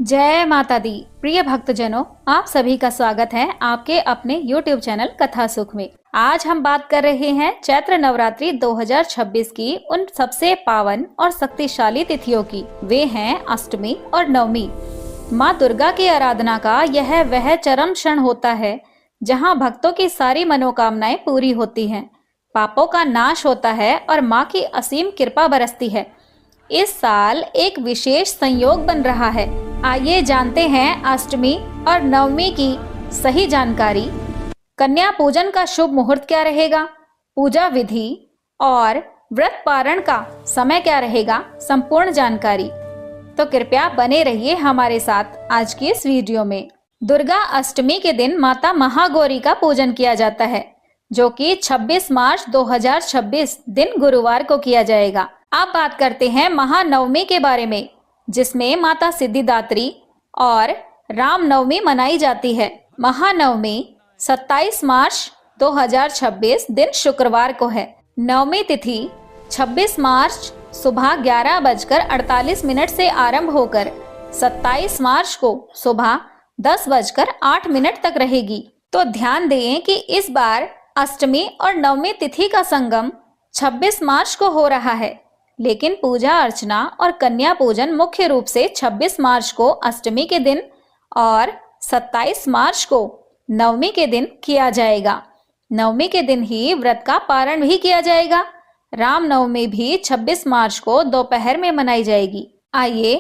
जय माता दी। प्रिय भक्तजनों, आप सभी का स्वागत है आपके अपने YouTube चैनल कथा सुख में। आज हम बात कर रहे हैं चैत्र नवरात्रि 2026 की उन सबसे पावन और शक्तिशाली तिथियों की। वे हैं अष्टमी और नवमी। माँ दुर्गा की आराधना का यह वह चरम क्षण होता है जहाँ भक्तों की सारी मनोकामनाएं पूरी होती हैं, पापों का नाश होता है और माँ की असीम कृपा बरसती है। इस साल एक विशेष संयोग बन रहा है। आइए जानते हैं अष्टमी और नवमी की सही जानकारी। कन्या पूजन का शुभ मुहूर्त क्या रहेगा, पूजा विधि और व्रत पारण का समय क्या रहेगा, संपूर्ण जानकारी। तो कृपया बने रहिए हमारे साथ आज की इस वीडियो में। दुर्गा अष्टमी के दिन माता महागौरी का पूजन किया जाता है, जो कि 26 मार्च 2026 दिन गुरुवार को किया जाएगा। अब बात करते हैं महानवमी के बारे में, जिसमें माता सिद्धिदात्री और रामनवमी मनाई जाती है। महानवमी 27 मार्च 2026 दिन शुक्रवार को है। नवमी तिथि 26 मार्च सुबह 11:48 से आरंभ होकर 27 मार्च को सुबह 10:08 तक रहेगी। तो ध्यान दें कि इस बार अष्टमी और नवमी तिथि का संगम 26 मार्च को हो रहा है, लेकिन पूजा अर्चना और कन्या पूजन मुख्य रूप से 26 मार्च को अष्टमी के दिन और 27 मार्च को नवमी के दिन किया जाएगा। नवमी के दिन ही व्रत का पारण भी किया जाएगा। रामनवमी भी 26 मार्च को दोपहर में मनाई जाएगी। आइए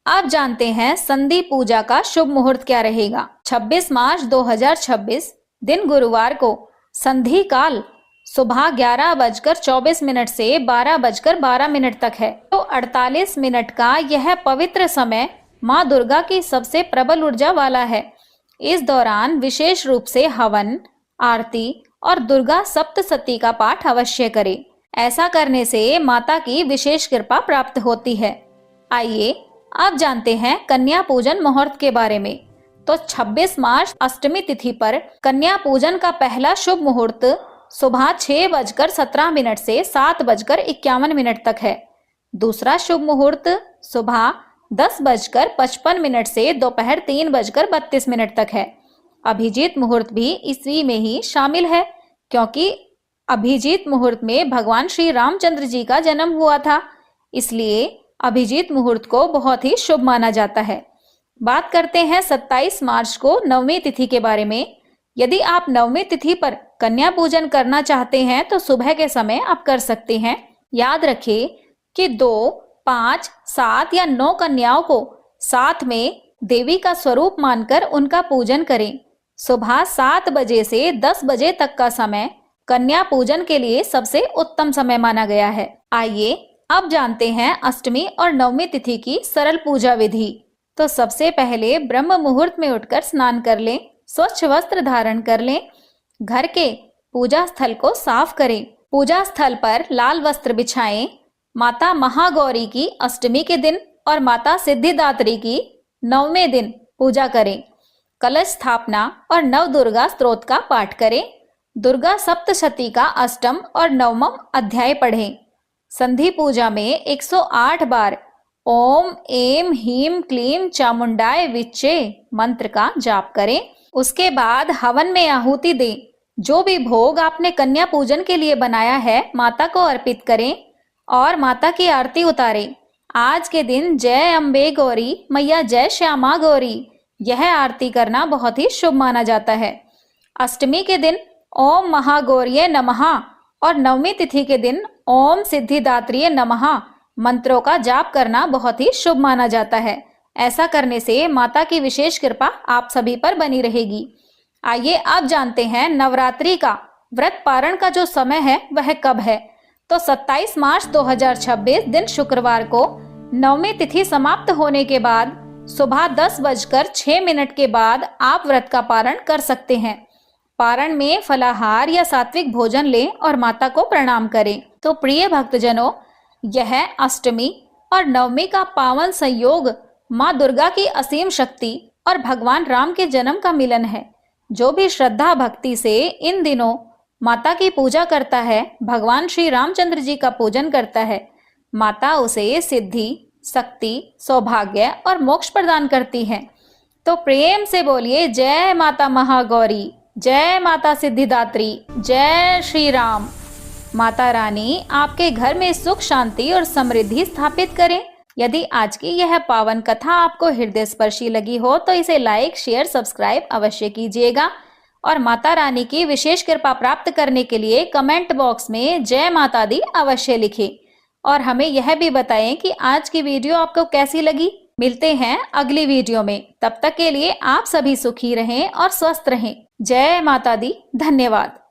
अब जानते हैं संधि पूजा का शुभ मुहूर्त क्या रहेगा। 26 मार्च 2026 दिन गुरुवार को संधि काल सुबह 11:24 से 12:12 तक है। तो 48 मिनट का यह पवित्र समय माँ दुर्गा की सबसे प्रबल ऊर्जा वाला है। इस दौरान विशेष रूप से हवन, आरती और दुर्गा सप्तशती का पाठ अवश्य करें। ऐसा करने से माता की विशेष कृपा प्राप्त होती है। आइए अब जानते हैं कन्या पूजन मुहूर्त के बारे में। तो 26 मार्च अष्टमी तिथि पर कन्या पूजन का पहला शुभ मुहूर्त सुबह 6:17 से 7:51 तक है। दूसरा शुभ मुहूर्त सुबह 10:55 से दोपहर 3:32 तक है। अभिजीत मुहूर्त भी इसी में ही शामिल है, क्योंकि अभिजीत मुहूर्त में भगवान श्री रामचंद्र जी का जन्म हुआ था, इसलिए अभिजीत मुहूर्त को बहुत ही शुभ माना जाता है। बात करते हैं 27 मार्च को नवमी तिथि के बारे में। यदि आप नवमी तिथि पर कन्या पूजन करना चाहते हैं तो सुबह के समय आप कर सकते हैं। याद रखें कि 2, 5, 7 या 9 कन्याओं को साथ में देवी का स्वरूप मानकर उनका पूजन करें। सुबह 7 बजे से 10 बजे तक का समय कन्या पूजन के लिए सबसे उत्तम समय माना गया है। आइए अब जानते हैं अष्टमी और नवमी तिथि की सरल पूजा विधि। तो सबसे पहले ब्रह्म मुहूर्त में उठकर स्नान कर लें, स्वच्छ वस्त्र धारण कर लें, घर के पूजा स्थल को साफ करें, पूजा स्थल पर लाल वस्त्र बिछाएं। माता महागौरी की अष्टमी के दिन और माता सिद्धिदात्री की नवमे दिन पूजा करें। कलश स्थापना और नव दुर्गा स्तोत्र का पाठ करें। दुर्गा सप्तशती का अष्टम और नवम अध्याय पढ़ें। संधि पूजा में 108 बार ओम ऐं ह्रीं क्लीं चामुंडाय विच्चे मंत्र का जाप करें। उसके बाद हवन में आहुति दें। जो भी भोग आपने कन्या पूजन के लिए बनाया है माता को अर्पित करें और माता की आरती उतारें। आज के दिन जय अम्बे गौरी मैया जय श्यामा गौरी यह आरती करना बहुत ही शुभ माना जाता है। अष्टमी के दिन ओम महागौरिये नमः और नवमी तिथि के दिन ओम सिद्धिदात्रिये नमः मंत्रों का जाप करना बहुत ही शुभ माना जाता है। ऐसा करने से माता की विशेष कृपा आप सभी पर बनी रहेगी। आइए अब जानते हैं नवरात्रि का व्रत पारण का जो समय है वह कब है। तो 27 मार्च 2026 दिन शुक्रवार को नवमी तिथि समाप्त होने के बाद सुबह 10:06 के बाद आप व्रत का पारण कर सकते हैं। पारण में फलाहार या सात्विक भोजन लें और माता को प्रणाम करें। तो प्रिय भक्तजनों, यह अष्टमी और नवमी का पावन संयोग माँ दुर्गा की असीम शक्ति और भगवान राम के जन्म का मिलन है। जो भी श्रद्धा भक्ति से इन दिनों माता की पूजा करता है, भगवान श्री रामचंद्र जी का पूजन करता है, माता उसे सिद्धि, शक्ति, सौभाग्य और मोक्ष प्रदान करती हैं। तो प्रेम से बोलिए जय माता महागौरी, जय माता सिद्धिदात्री, जय श्री राम। माता रानी आपके घर में सुख, शांति और समृद्धि स्थापित करें। यदि आज की यह पावन कथा आपको हृदय स्पर्शी लगी हो तो इसे लाइक, शेयर, सब्सक्राइब अवश्य कीजिएगा और माता रानी की विशेष कृपा प्राप्त करने के लिए कमेंट बॉक्स में जय माता दी अवश्य लिखें और हमें यह भी बताएं कि आज की वीडियो आपको कैसी लगी। मिलते हैं अगली वीडियो में, तब तक के लिए आप सभी सुखी रहें और स्वस्थ रहें। जय माता दी। धन्यवाद।